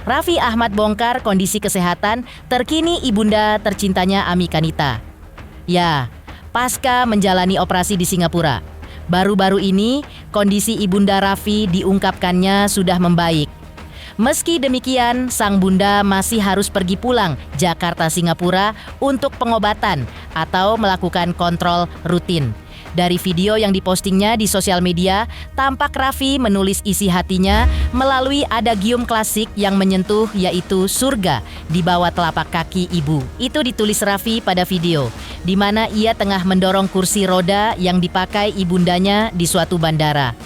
Raffi Ahmad bongkar kondisi kesehatan terkini ibunda tercintanya Ami Kanita. Ya, pasca menjalani operasi di Singapura, baru-baru ini kondisi ibunda Raffi diungkapkannya sudah membaik. Meski demikian, sang bunda masih harus pergi pulang Jakarta-Singapura untuk pengobatan atau melakukan kontrol rutin. Dari video yang dipostingnya di sosial media, tampak Raffi menulis isi hatinya melalui adagium klasik yang menyentuh, yaitu surga di bawah telapak kaki ibu. Itu ditulis Raffi pada video, di mana ia tengah mendorong kursi roda yang dipakai ibundanya di suatu bandara.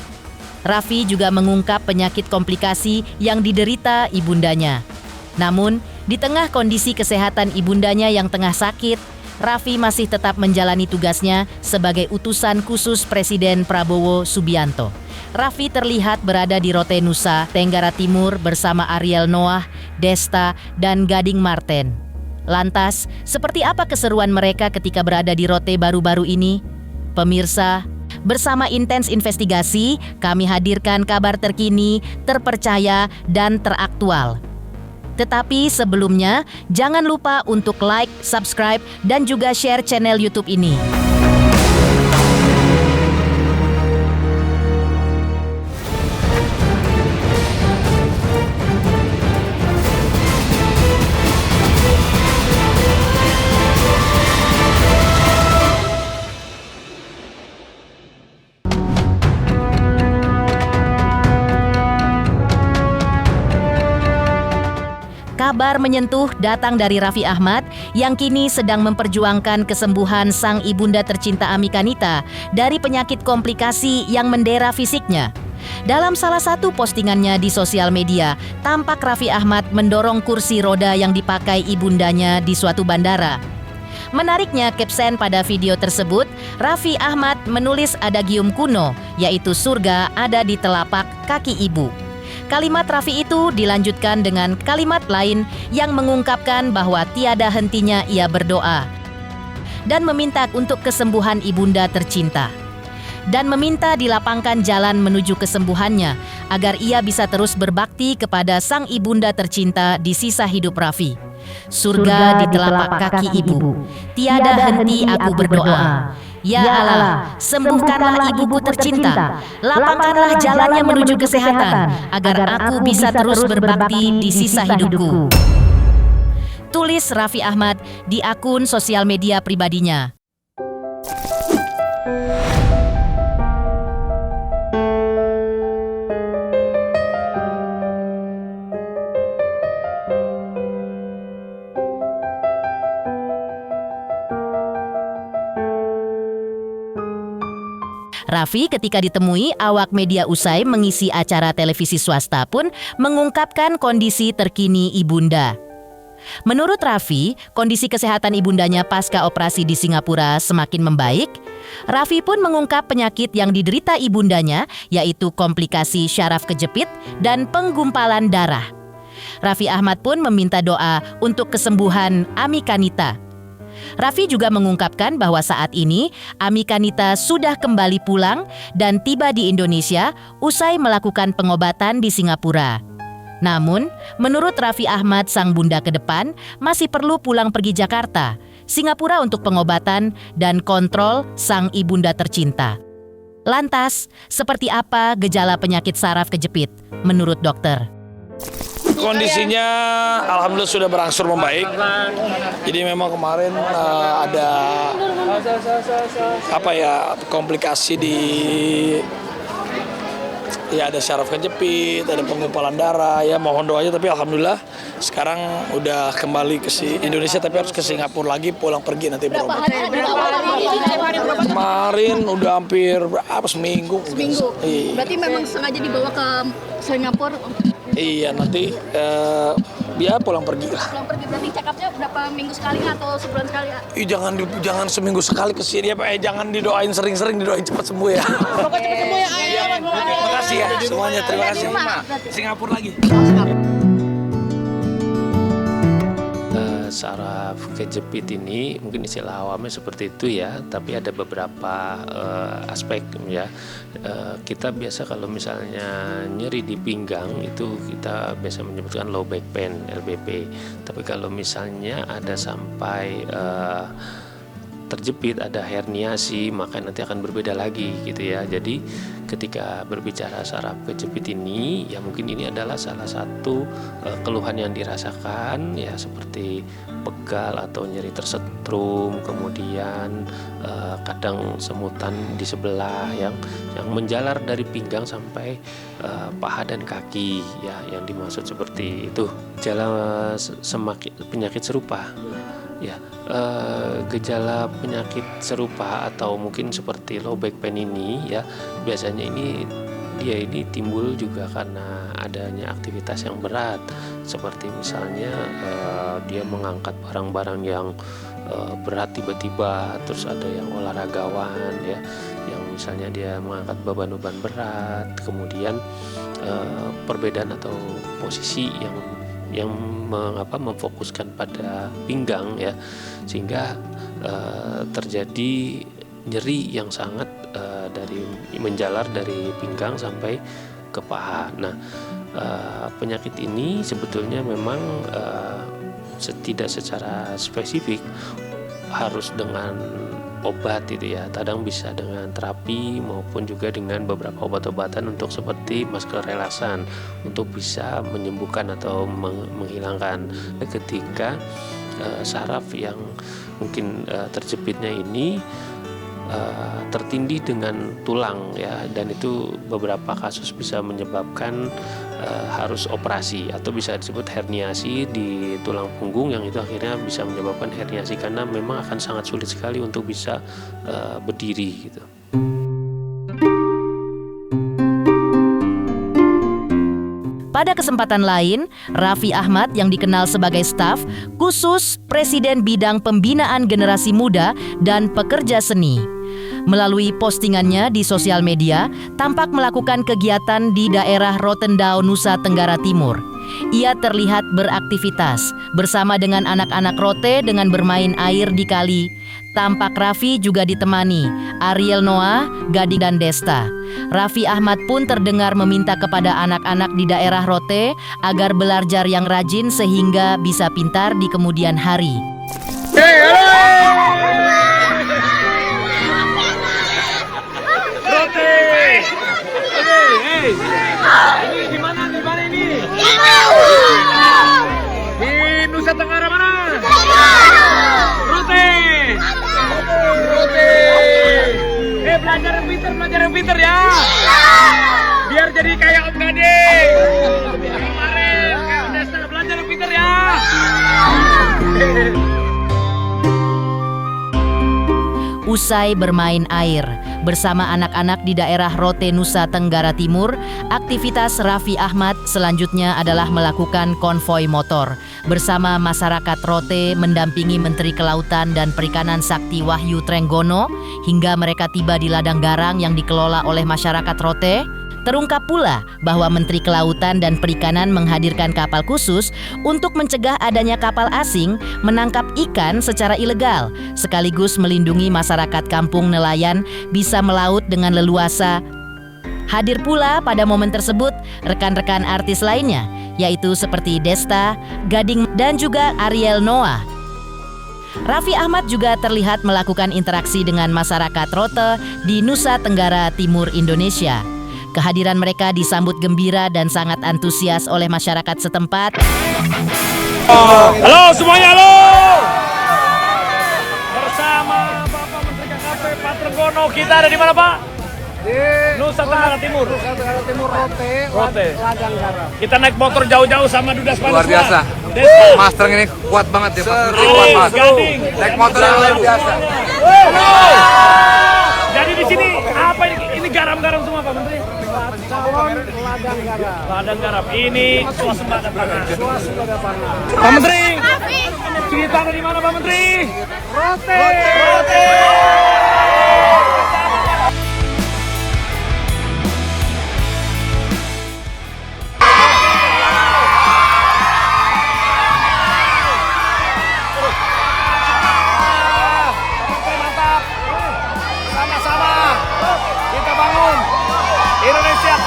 Raffi juga mengungkap penyakit komplikasi yang diderita ibundanya. Namun, di tengah kondisi kesehatan ibundanya yang tengah sakit, Raffi masih tetap menjalani tugasnya sebagai utusan khusus Presiden Prabowo Subianto. Raffi terlihat berada di Rote Nusa Tenggara Timur bersama Ariel Noah, Desta, dan Gading Marten. Lantas, seperti apa keseruan mereka ketika berada di Rote baru-baru ini? Pemirsa, bersama Intens Investigasi, kami hadirkan kabar terkini, terpercaya, dan teraktual. Tetapi sebelumnya, jangan lupa untuk like, subscribe, dan juga share channel YouTube ini. Kabar menyentuh datang dari Raffi Ahmad yang kini sedang memperjuangkan kesembuhan sang ibunda tercinta Ami Kanita dari penyakit komplikasi yang mendera fisiknya. Dalam salah satu postingannya di sosial media, tampak Raffi Ahmad mendorong kursi roda yang dipakai ibundanya di suatu bandara. Menariknya, caption pada video tersebut, Raffi Ahmad menulis adagium kuno, yaitu surga ada di telapak kaki ibu. Kalimat Raffi itu dilanjutkan dengan kalimat lain yang mengungkapkan bahwa tiada hentinya ia berdoa dan meminta untuk kesembuhan ibunda tercinta, dan meminta dilapangkan jalan menuju kesembuhannya agar ia bisa terus berbakti kepada sang ibunda tercinta di sisa hidup Raffi. Surga di telapak kaki ibu, tiada henti aku berdoa. Ya Allah, sembuhkanlah ibuku tercinta, lapangkanlah jalannya menuju kesehatan, agar aku bisa terus berbakti di sisa hidupku. Tulis Raffi Ahmad di akun sosial media pribadinya. Raffi ketika ditemui awak media usai mengisi acara televisi swasta pun mengungkapkan kondisi terkini ibunda. Menurut Raffi, kondisi kesehatan ibundanya pasca operasi di Singapura semakin membaik. Raffi pun mengungkap penyakit yang diderita ibundanya, yaitu komplikasi syaraf kejepit dan penggumpalan darah. Raffi Ahmad pun meminta doa untuk kesembuhan Ami Kanita. Raffi juga mengungkapkan bahwa saat ini Ami Kanita sudah kembali pulang dan tiba di Indonesia usai melakukan pengobatan di Singapura. Namun, menurut Raffi Ahmad, sang bunda ke depan masih perlu pulang pergi Jakarta, Singapura untuk pengobatan dan kontrol sang ibunda tercinta. Lantas, seperti apa gejala penyakit saraf kejepit menurut dokter? Kondisinya alhamdulillah sudah berangsur membaik. Jadi memang kemarin ada komplikasi ada syaraf kejepit, ada penggumpalan darah, ya mohon doanya, tapi alhamdulillah sekarang udah kembali ke Indonesia, tapi harus ke Singapura lagi, pulang pergi nanti berobat. Kemarin udah hampir seminggu. Iya. Berarti memang sengaja dibawa ke Singapura. Iya, nanti pulang pergi lah. Pulang pergi, berarti check up-nya berapa minggu sekali atau sebulan sekali? Jangan seminggu sekali ke sini ya Pak. Jangan didoain sering-sering, didoain cepat sembuh ya. Pokoknya cepat sembuh ya. Terima kasih ya semuanya, terima kasih. Singapura lagi. saraf kejepit ini mungkin istilah awamnya seperti itu ya, tapi ada beberapa aspek ya. Kita biasa kalau misalnya nyeri di pinggang itu kita biasa menyebutkan low back pain LBP. Tapi kalau misalnya ada sampai terjepit, ada herniasi, maka nanti akan berbeda lagi gitu ya. Jadi ketika berbicara saraf kejepit ini, ya mungkin ini adalah salah satu keluhan yang dirasakan ya, seperti pegal atau nyeri tersetrum, kemudian kadang semutan di sebelah yang menjalar dari pinggang sampai paha dan kaki ya, yang dimaksud seperti itu. Gejala penyakit serupa ya, gejala penyakit serupa atau mungkin seperti low back pain ini ya, biasanya ini timbul juga karena adanya aktivitas yang berat, seperti misalnya dia mengangkat barang-barang yang berat tiba-tiba, terus ada yang olahragawan ya, yang misalnya dia mengangkat beban-beban berat, kemudian perbedaan atau posisi yang memfokuskan pada pinggang ya, sehingga terjadi nyeri yang sangat dari menjalar dari pinggang sampai ke paha. Nah, penyakit ini sebetulnya memang tidak secara spesifik harus dengan obat itu ya, kadang bisa dengan terapi maupun juga dengan beberapa obat-obatan untuk seperti masker relaksan untuk bisa menyembuhkan atau menghilangkan ketika saraf yang mungkin terjepitnya ini tertindih dengan tulang ya, dan itu beberapa kasus bisa menyebabkan harus operasi atau bisa disebut herniasi di tulang punggung, yang itu akhirnya bisa menyebabkan herniasi karena memang akan sangat sulit sekali untuk bisa berdiri gitu. Pada kesempatan lain, Raffi Ahmad yang dikenal sebagai staf khusus Presiden Bidang Pembinaan Generasi Muda dan Pekerja Seni, melalui postingannya di sosial media tampak melakukan kegiatan di daerah Rotendao, Nusa Tenggara Timur. Ia terlihat beraktivitas bersama dengan anak-anak Rote dengan bermain air di kali. Tampak Raffi juga ditemani Ariel Noah, Gading dan Desta. Raffi Ahmad pun terdengar meminta kepada anak-anak di daerah Rote agar belajar yang rajin sehingga bisa pintar di kemudian hari. Rote! Ini di mana ini? Di Nusa Tenggara mana? Rote! Belajar yang pinter ya. Biar jadi kayak Om Gading. Kemarin kayak Om Desta, belajar yang pinter ya. Usai bermain air bersama anak-anak di daerah Rote, Nusa Tenggara Timur, aktivitas Raffi Ahmad selanjutnya adalah melakukan konvoi motor bersama masyarakat Rote, mendampingi Menteri Kelautan dan Perikanan Sakti Wahyu Trenggono hingga mereka tiba di ladang garang yang dikelola oleh masyarakat Rote. Terungkap pula bahwa Menteri Kelautan dan Perikanan menghadirkan kapal khusus untuk mencegah adanya kapal asing menangkap ikan secara ilegal, sekaligus melindungi masyarakat kampung nelayan bisa melaut dengan leluasa. Hadir pula pada momen tersebut rekan-rekan artis lainnya, yaitu seperti Desta, Gading, dan juga Ariel Noah. Raffi Ahmad juga terlihat melakukan interaksi dengan masyarakat Rote di Nusa Tenggara Timur, Indonesia. Kehadiran mereka disambut gembira dan sangat antusias oleh masyarakat setempat. Halo semuanya, halo! Bersama Bapak Menteri KKP Pak Trenggono, kita ada di mana Pak? Di Nusa Tenggara Timur. Nusa Tenggara Timur, Rote. Ladang Garam. Kita naik motor jauh-jauh sama Dudas Panas. Luar biasa. Desta. Mas Treng ini kuat banget ya, Mas Menteri kuat Mas. Gading. Naik motor yang luar biasa. Jadi di sini apa ini? Ini garam-garam semua Pak Menteri. Calon ladang garam. Ladang garam. Ini swasembada pangan. Swasembada pangan. Pak Menteri. Kita ada di mana Pak Menteri? Rote.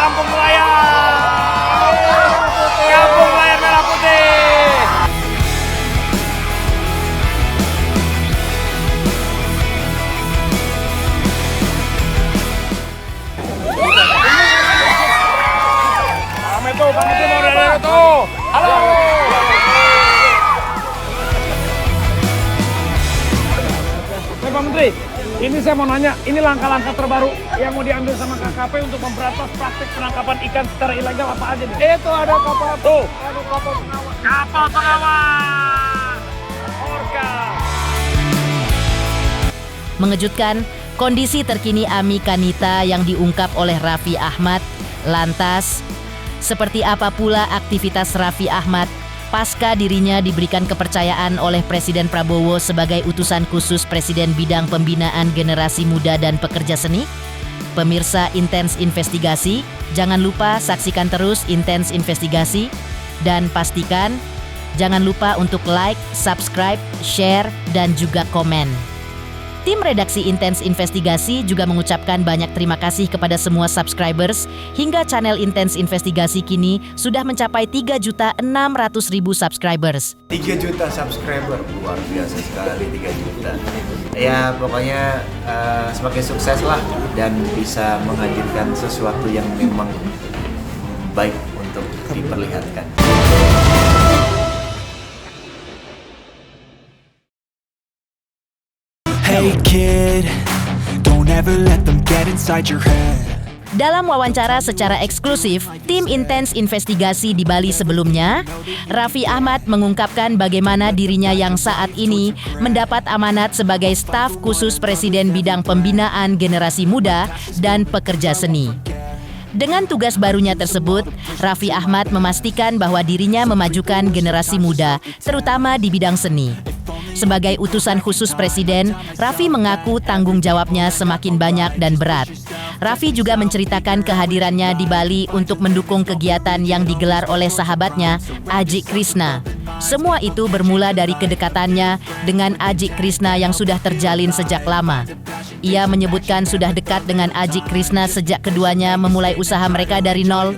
Kampung Nelayan. Kampung Nelayan Merah Putih. Bang Menteri mau dari itu. Halo. Bang Menteri, ini saya mau nanya, ini langkah-langkah terbaru yang mau diambil sama KKP untuk memberantas praktik penangkapan ikan secara ilegal apa aja nih? Itu ada kapal tuh, ada kapal pengawas. Kapal pengawas. Orca. Mengejutkan, kondisi terkini Ami Kanita yang diungkap oleh Raffi Ahmad. Lantas, seperti apa pula aktivitas Raffi Ahmad pasca dirinya diberikan kepercayaan oleh Presiden Prabowo sebagai utusan khusus Presiden bidang pembinaan generasi muda dan pekerja seni? Pemirsa Intens Investigasi, jangan lupa saksikan terus Intens Investigasi dan pastikan jangan lupa untuk like, subscribe, share, dan juga komen. Tim redaksi Intens Investigasi juga mengucapkan banyak terima kasih kepada semua subscribers hingga channel Intens Investigasi kini sudah mencapai 3.600.000 subscribers. 3 juta subscriber, luar biasa sekali 3 juta. Ya pokoknya semakin sukses lah dan bisa menghadirkan sesuatu yang memang baik untuk diperlihatkan. Hey kid, don't ever let them get inside your head. Dalam wawancara secara eksklusif, tim Intens Investigasi di Bali sebelumnya, Raffi Ahmad mengungkapkan bagaimana dirinya yang saat ini mendapat amanat sebagai staf khusus Presiden bidang pembinaan generasi muda dan pekerja seni. Dengan tugas barunya tersebut, Raffi Ahmad memastikan bahwa dirinya memajukan generasi muda, terutama di bidang seni. Sebagai utusan khusus Presiden, Raffi mengaku tanggung jawabnya semakin banyak dan berat. Raffi juga menceritakan kehadirannya di Bali untuk mendukung kegiatan yang digelar oleh sahabatnya, Aji Krishna. Semua itu bermula dari kedekatannya dengan Aji Krishna yang sudah terjalin sejak lama. Ia menyebutkan sudah dekat dengan Aji Krishna sejak keduanya memulai usaha mereka dari nol.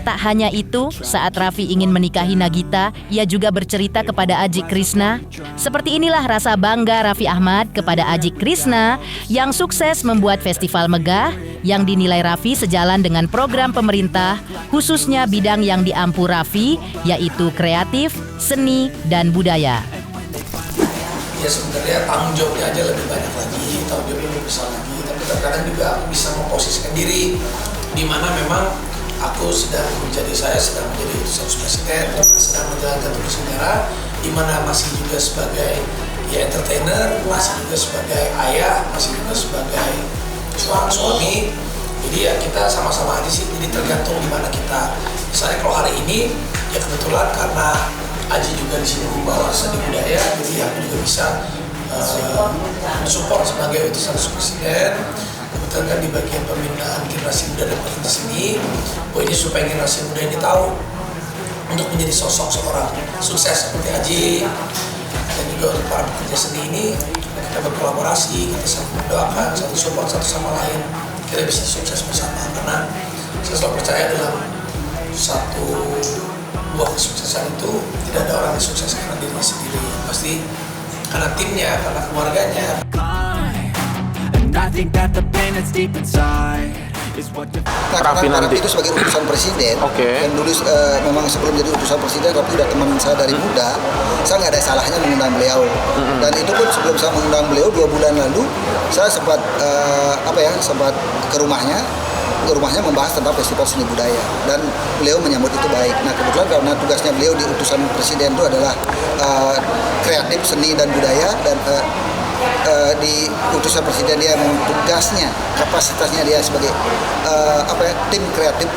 Tak hanya itu, saat Raffi ingin menikahi Nagita, ia juga bercerita kepada Aji Krishna. Seperti inilah rasa bangga Raffi Ahmad kepada Aji Krishna yang sukses membuat festival megah yang dinilai Raffi sejalan dengan program pemerintah, khususnya bidang yang diampu Raffi, yaitu kreatif, seni, dan budaya. Ya sebenarnya tanggung jawabnya aja lebih banyak lagi, tanggung jawabnya lebih besar lagi, tapi terkadang juga aku bisa memposisikan diri di mana memang aku sedang menjadi utusan presiden, sedang menjalankan tugas negara, di mana masih juga sebagai ya entertainer, masih juga sebagai ayah, masih juga sebagai seorang suami. Jadi ya kita sama-sama aja sih. Jadi tergantung di mana kita. Misalnya kalau hari ini ya kebetulan karena Aji juga di sini membawa seni budaya, jadi aku juga bisa support sebagai utusan presiden. Kebetulan kan di bagian pembinaan generasi muda dan pekerja seni, ini supaya generasi muda ini tahu untuk menjadi sosok seorang sukses seperti Aji, dan juga untuk para pekerja seni ini kita berkolaborasi, kita saling mendoakan, satu support satu sama lain, kita bisa sukses bersama. Karena saya selalu percaya dalam satu buah kesuksesan itu tidak ada orang yang sukses karena dirinya sendiri, pasti karena timnya, karena keluarganya. Raffi nanti itu sebagai utusan presiden, dan dulu memang sebelum jadi utusan presiden, tapi udah teman saya dari muda, saya nggak ada salahnya mengundang beliau. Dan itu pun sebelum saya mengundang beliau 2 bulan lalu, saya sempat sempat ke rumahnya membahas tentang festival seni budaya, dan beliau menyambut itu baik. Nah kebetulan karena tugasnya beliau di utusan presiden itu adalah kreatif, seni dan budaya, dan di utusan presiden dia tugasnya, kapasitasnya dia sebagai tim kreatif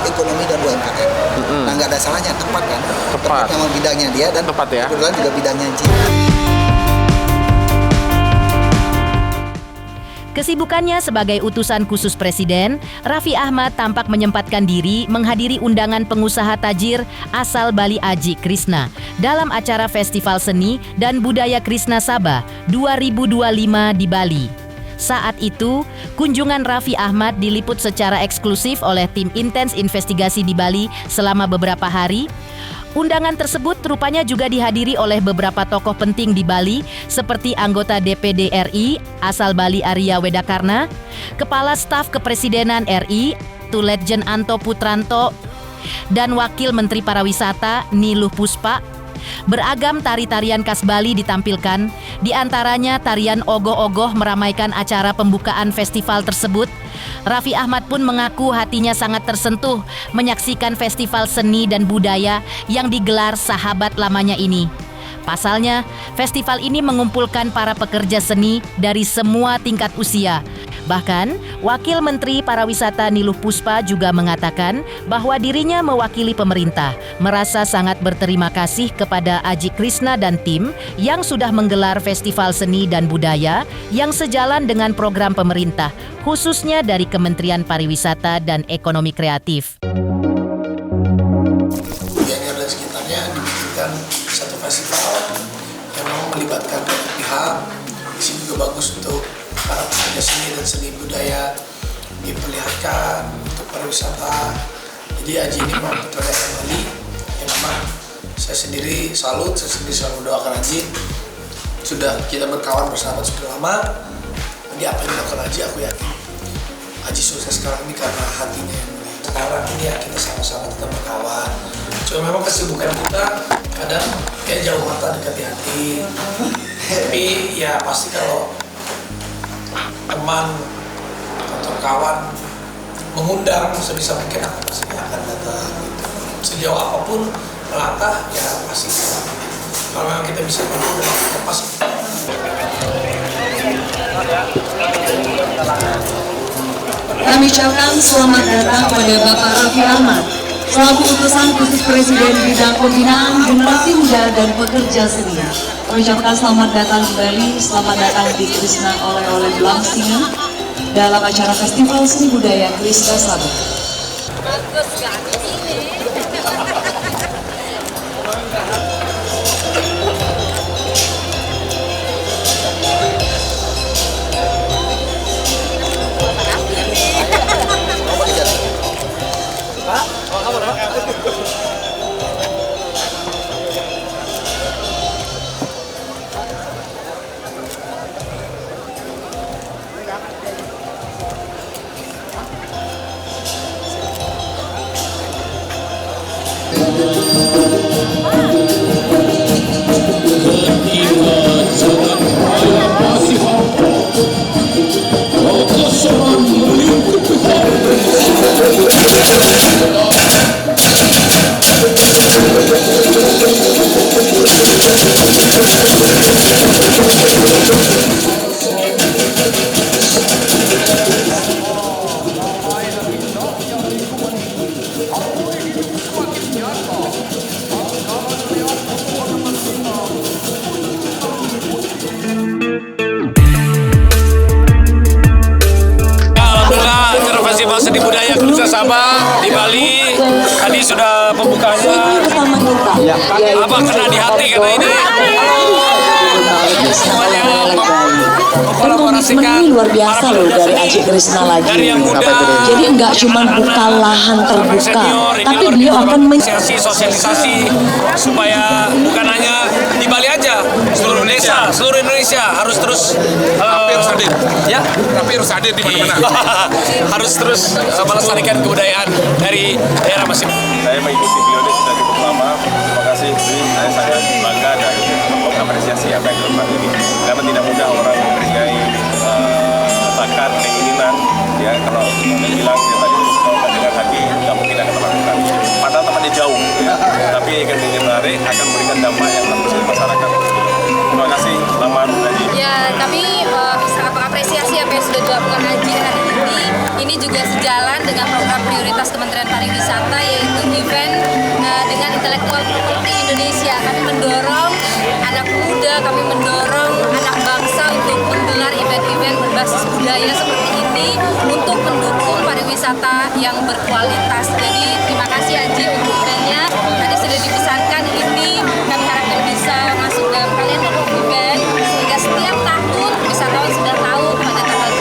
ekonomi dan UMKM. Nah nggak ada salahnya, tepat kan? Tepat memang bidangnya dia, dan tepat ya. Kebetulan juga bidangnya Ji. Kesibukannya sebagai utusan khusus Presiden, Raffi Ahmad tampak menyempatkan diri menghadiri undangan pengusaha tajir asal Bali Aji Krishna dalam acara Festival Seni dan Budaya Krishna Sabha 2025 di Bali. Saat itu, kunjungan Raffi Ahmad diliput secara eksklusif oleh tim intens investigasi di Bali selama beberapa hari. Undangan tersebut rupanya juga dihadiri oleh beberapa tokoh penting di Bali seperti anggota DPD RI asal Bali Arya Wedakarna, Kepala Staf Kepresidenan RI Letjen Anto Putranto, dan Wakil Menteri Pariwisata Niluh Puspa. Beragam tari-tarian khas Bali ditampilkan, di antaranya tarian ogoh-ogoh meramaikan acara pembukaan festival tersebut. Raffi Ahmad pun mengaku hatinya sangat tersentuh menyaksikan festival seni dan budaya yang digelar sahabat lamanya ini. Pasalnya, festival ini mengumpulkan para pekerja seni dari semua tingkat usia. Bahkan, Wakil Menteri Pariwisata Niluh Puspa juga mengatakan bahwa dirinya mewakili pemerintah, merasa sangat berterima kasih kepada Aji Krishna dan tim yang sudah menggelar festival seni dan budaya yang sejalan dengan program pemerintah, khususnya dari Kementerian Pariwisata dan Ekonomi Kreatif. Gianyar dan sekitarnya dibikinkan satu festival yang memang melibatkan banyak pihak. Di sini juga bagus untuk para pekerja seni dan seni budaya diperlihatkan untuk pariwisata. Jadi Aji ini memang putra daerah Bali yang memang saya sendiri salut, saya sendiri selalu mendoakan Aji. Sudah kita berkawan bersahabat sudah lama. Jadi apa yang dilakukan Aji, aku yakin Aji sukses sekarang ini karena hatinya yang mulia. Sekarang ini ya kita sama-sama tetap berkawan. Cuma memang kesibukan kita kadang kayak jauh mata dekat di hati. Tapi ya pasti kalau teman atau kawan mengundang sebisa mungkin aku pasti akan datang. Sejauh apapun melangkah ya pasti. Kalau memang kita bisa bantu ya pasti. Kami ucapkan selamat datang kepada Bapak Raffi Ahmad selaku utusan khusus Presiden bidang pembinaan generasi muda dan pekerja seni. Kami ucapkan selamat datang kembali, selamat datang di Krishna oleh-oleh Belang Singa dalam acara Festival Seni Budaya Krishna Sabah. Festival Seni Budaya Krishna Sabah di Bali tadi sudah pembukaannya. Apa kena di hati karena ini semuanya mengkolaborasikan luar biasa loh dari Aji Krishna lagi. Jadi enggak cuma buka lahan terbuka, tapi beliau akan sosialisasi supaya bukan hanya di Bali aja, seluruh Indonesia harus terus harus hadir di mana-mana. Harus terus melestarikan kebudayaan dari daerah masing-masing. Saya mengikuti beliau sudah cukup lama. Terima kasih, saya sangat bangga dan mengapresiasi apa yang dilakukan ini. Karena tidak mudah orang mempunyai bakat, keinginan. Ya, kalau bilang ya tadi kalau dengan hati nggak mungkin akan melakukan. Padahal tempatnya jauh, ya. Tapi akan menarik, akan memberikan dampak yang bagus di masyarakat. Terima kasih, selamat Aji. Ya, kami sangat mengapresiasi apa yang sudah dilakukan Aji hari ini. Ini juga sejalan dengan program prioritas Kementerian Pariwisata, yaitu event dengan intelektual properti Indonesia. Kami mendorong anak muda, kami mendorong anak bangsa untuk menggelar event-event berbasis budaya seperti ini untuk mendukung pariwisata yang berkualitas. Jadi terima kasih Aji untuk eventnya. Tadi sudah dipesankan ini, kami harapkan bisa masuk dalam kalender event sehingga setiap tahun wisatawan sudah tahu pada tanggal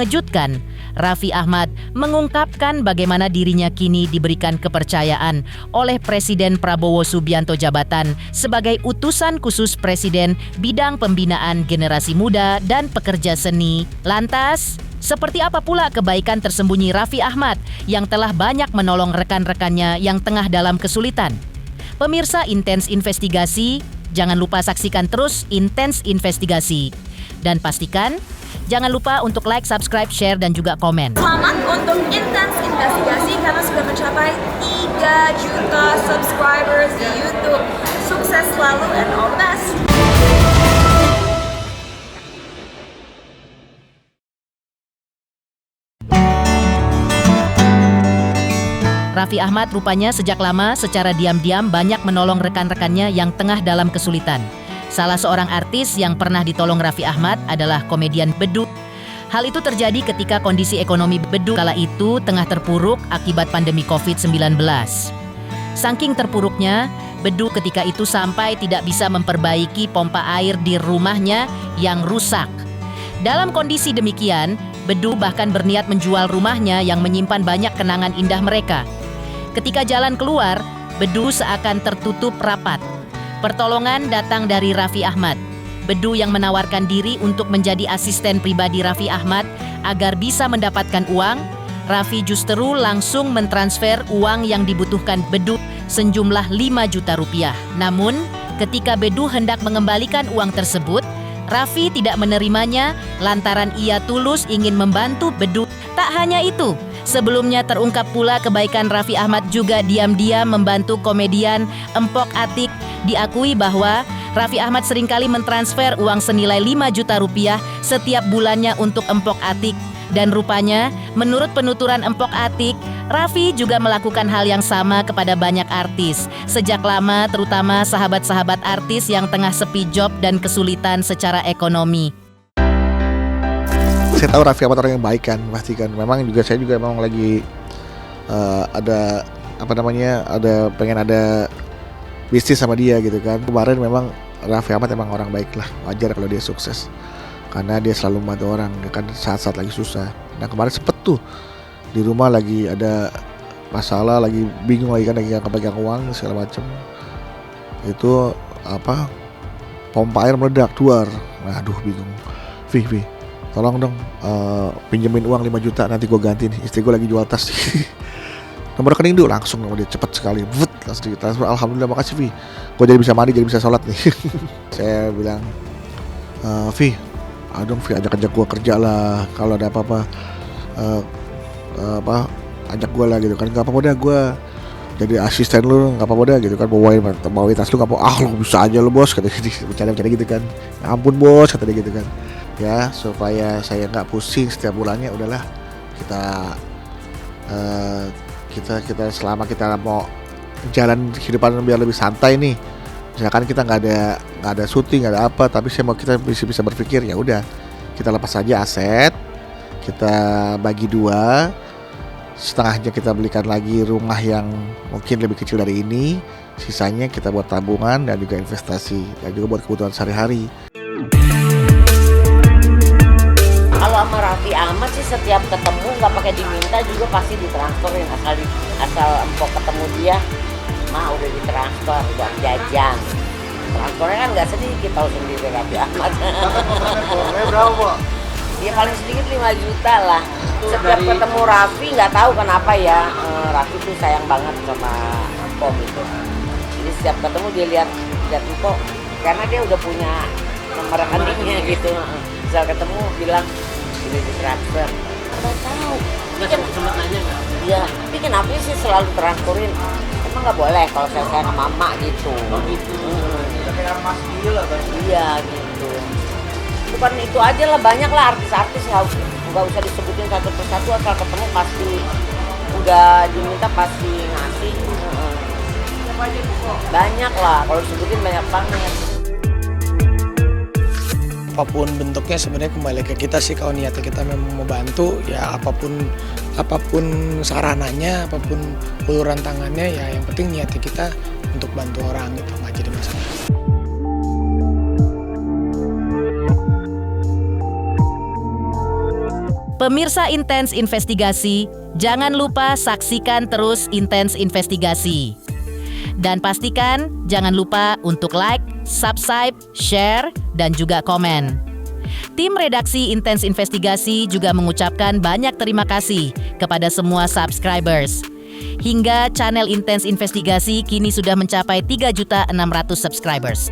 mengejutkan, Raffi Ahmad mengungkapkan bagaimana dirinya kini diberikan kepercayaan oleh Presiden Prabowo Subianto jabatan sebagai utusan khusus Presiden bidang pembinaan generasi muda dan pekerja seni. Lantas, seperti apa pula kebaikan tersembunyi Raffi Ahmad yang telah banyak menolong rekan-rekannya yang tengah dalam kesulitan? Pemirsa Intens Investigasi, jangan lupa saksikan terus Intens Investigasi. Dan pastikan, jangan lupa untuk like, subscribe, share, dan juga komen. Selamat untuk Intens Investigasi karena sudah mencapai 3 juta subscribers di YouTube. Sukses selalu and all the best! Raffi Ahmad rupanya sejak lama secara diam-diam banyak menolong rekan-rekannya yang tengah dalam kesulitan. Salah seorang artis yang pernah ditolong Raffi Ahmad adalah komedian Bedu. Hal itu terjadi ketika kondisi ekonomi Bedu kala itu tengah terpuruk akibat pandemi COVID-19. Saking terpuruknya, Bedu ketika itu sampai tidak bisa memperbaiki pompa air di rumahnya yang rusak. Dalam kondisi demikian, Bedu bahkan berniat menjual rumahnya yang menyimpan banyak kenangan indah mereka. Ketika jalan keluar, Bedu seakan tertutup rapat. Pertolongan datang dari Raffi Ahmad. Bedu yang menawarkan diri untuk menjadi asisten pribadi Raffi Ahmad agar bisa mendapatkan uang. Raffi justru langsung mentransfer uang yang dibutuhkan Bedu sejumlah 5 juta rupiah. Namun, ketika Bedu hendak mengembalikan uang tersebut, Raffi tidak menerimanya lantaran ia tulus ingin membantu Bedu. Tak hanya itu, sebelumnya terungkap pula kebaikan Raffi Ahmad juga diam-diam membantu komedian Empok Atiek. Diakui bahwa Raffi Ahmad seringkali mentransfer uang senilai 5 juta rupiah setiap bulannya untuk Empok Atiek. Dan rupanya, menurut penuturan Empok Atiek, Raffi juga melakukan hal yang sama kepada banyak artis. Sejak lama, terutama sahabat-sahabat artis yang tengah sepi job dan kesulitan secara ekonomi. Saya tahu Raffi Ahmad orang yang baik kan, pasti kan. Memang juga saya juga memang lagi ada pengen ada bisnis sama dia gitu kan. Kemarin memang Raffi Ahmad emang orang baik lah, wajar kalau dia sukses. Karena dia selalu membantu orang, dia kan saat-saat lagi susah. Nah kemarin sempet tuh di rumah lagi ada masalah, lagi bingung lagi kan, lagi nggak pegang uang segala macem. Itu pompa air meledak keluar. Nah, aduh bingung. Vi, tolong dong pinjemin uang 5 juta nanti gue ganti nih. Istri gue lagi jual tas. Nomor rekening dulu langsung sama dia, cepet sekali. Langsung ditransfer. Alhamdulillah, makasih Vi. Gue jadi bisa mandi, jadi bisa sholat nih. Saya bilang, Vi, aduh Vi, ajak gue kerja lah. Kalau ada apa-apa ajak gue lah gitu kan. Gak apa-apa dah, gue jadi asisten lu, gak apa-apa dah gitu kan. Bawain tas lu gak apa-apa. Lu bisa aja lu bos, kata dia. Bercanda-bercanda gitu kan. Ya ampun bos, kata dia gitu kan. Ya supaya saya gak pusing setiap bulannya, udahlah kita selama kita mau jalan kehidupan biar lebih santai nih. Misalkan kita nggak ada syuting, nggak ada apa, tapi kita bisa berpikir ya udah kita lepas saja aset, kita bagi 2, setengahnya kita belikan lagi rumah yang mungkin lebih kecil dari ini, sisanya kita buat tabungan dan juga investasi dan juga buat kebutuhan sehari-hari. Kalau sama Raffi Ahmad sih setiap ketemu nggak pakai diminta juga pasti ditransferin, asal empok ketemu dia mah udah ditransfer buat jajan. Transfernya kan nggak sedikit, tahu sendiri Raffi Ahmad. Transfernya berapa? Dia paling sedikit 5 juta lah. Setiap ketemu Raffi nggak tahu kenapa ya, Raffi tuh sayang banget sama empok gitu. Jadi setiap ketemu dia lihat empok karena dia udah punya nomor rekeningnya gitu. Misal ketemu bilang udah ditransfer, nggak tahu. Nggak sempat nanya nggak? Iya, tapi kenapa sih selalu transferin? Emang nggak boleh kalau saya sayang sama mama gitu. Oh gitu. Kayak mas gila kan? Iya gitu. Bukan itu aja lah, banyak lah artis-artis ya. Nggak usah disebutin satu persatu, asal ketemu pasti udah diminta pasti ngasih. Banyak lah, kalau disebutin banyak banget. Apapun bentuknya sebenarnya kembali ke kita sih. Kalau niatnya kita memang mau bantu ya, apapun sarananya, apapun uluran tangannya ya, yang penting niatnya kita untuk bantu orang gitu, nggak jadi masalah. Pemirsa Intens Investigasi, jangan lupa saksikan terus Intens Investigasi. Dan pastikan jangan lupa untuk like, subscribe, share, dan juga komen. Tim redaksi Intens Investigasi juga mengucapkan banyak terima kasih kepada semua subscribers. Hingga channel Intens Investigasi kini sudah mencapai 3.600.000 subscribers.